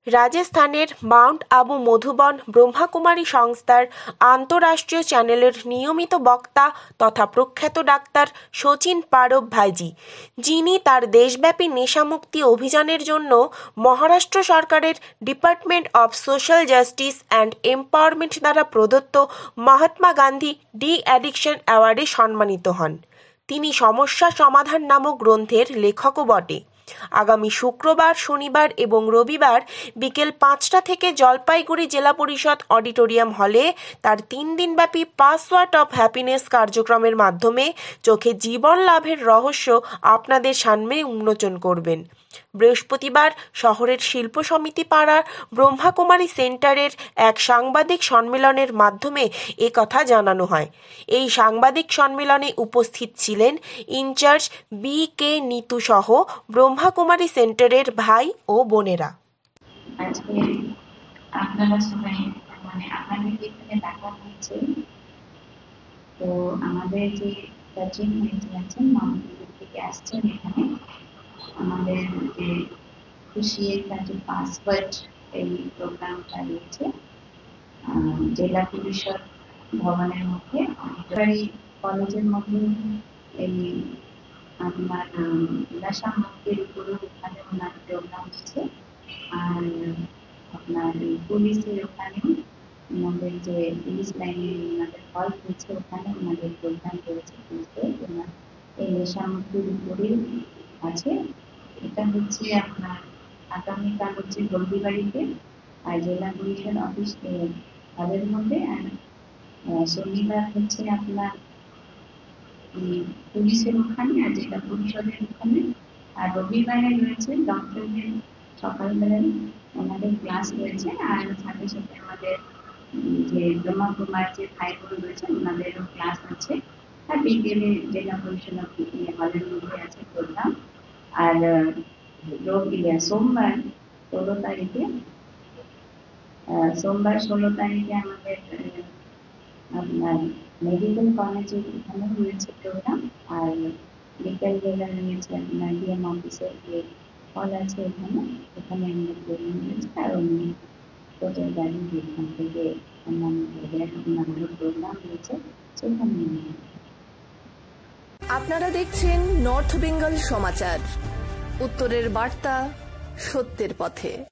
রাজস্থানের মাউন্ট আবু মধুবন ব্রহ্মাকুমারী সংস্থার আন্তঃরাষ্ট্রীয় চ্যানেলের নিয়মিত বক্তা তথা প্রখ্যাত ডাক্তার শচীন পারব ভাইজি, যিনি তার দেশব্যাপী নেশামুক্তি অভিযানের জন্য মহারাষ্ট্র সরকারের department of social justice and empowerment দ্বারা প্রদত্ত মহাত্মা গান্ধী ডি অ্যাডিকশন অ্যাওয়ার্ডে সম্মানিত হন। তিনি সমস্যা সমাধান নামক গ্রন্থের লেখকও বটে। আগামী শুক্রবার, শনিবার এবং রবিবার বিকেল 5টা থেকে জলপাইগুড়ি জেলা পরিষদ অডিটোরিয়াম হলে তার 3 দিনব্যাপী পাসওয়ার্ড অফ হ্যাপিনেস কার্যক্রমের মাধ্যমে চোখে জীবন লাভের রহস্য আপনাদের সামনে উন্মোচন করবেন। বৃহস্পতিবার শহরের শিল্প সমিতি পাড়ার ব্রহ্মাকুমারী সেন্টারের এক সাংবাদিক সম্মেলনের মাধ্যমে একথা জানানো হয়। এই সাংবাদিক সম্মেলনে উপস্থিত ছিলেন ইনচার্জ বি.কে. নিতু সহ ব্রহ্মাকুমারী সেন্টারের ভাই ও বোনেরা। আজকে আপনারা সবাই আপনাদেরকে এখানে ডাকা হয়েছে, তো আমাদের যে সচিন ভাইজি আছেন মামপুর থেকে আসছেন এখানে আমাদের যে খুশি একটা যে পাসওয়ার্ড এই প্রোগ্রামটা রয়েছে জেলা পরিষদ ভবনের মধ্যে কলেজের মধ্যে এই আপনার নেশা মুক্তির উপরে ওখানে ওনার প্রোগ্রাম হচ্ছে। আর আপনার পুলিশের ওখানে আমাদের যে পুলিশ লাইনে ওনাদের হল হয়েছে, ওখানে ওনাদের প্রোগ্রাম রয়েছে পুলিশের ওনার এই নেশা মুক্তির উপরে আছে। এটা হচ্ছে আপনার আগামীকাল হচ্ছে হলদিবাড়িতে আর জেলা পরিষদ অফিস হলের মধ্যে, আর শনিবার হচ্ছে আপনার পুলিশের ওখানে আর জেলা পরিষদের ওখানে, আর রবিবারে রয়েছে ডক্টরদের সকালবেলায় ওনাদের ক্লাস রয়েছে। আর সাথে সাথে আমাদের যে ব্রহ্মাকুমার যে ভাই বোন রয়েছে ওনাদেরও ক্লাস আছে। আর বিকেলে জেলা পরিষদ হলের মধ্যে আছে প্রোগ্রাম। আর সোমবার 16 তারিখে আমাদের আপনার মেডিকেল কলেজে এখানে রয়েছে প্রোগ্রাম। আর বিকেল বেলা রয়েছে আপনার ডিএম অফিসের যে হল আছে এখানে আমাদের প্রোগ্রাম রয়েছে। আর অন্য কোথাও গাড়ি যেখান থেকে অন্যান্য প্রোগ্রাম রয়েছে সেখানে। আপনারা দেখছেন নর্থ বেঙ্গল সমাচার, উত্তরের বার্তা, সত্যের পথে।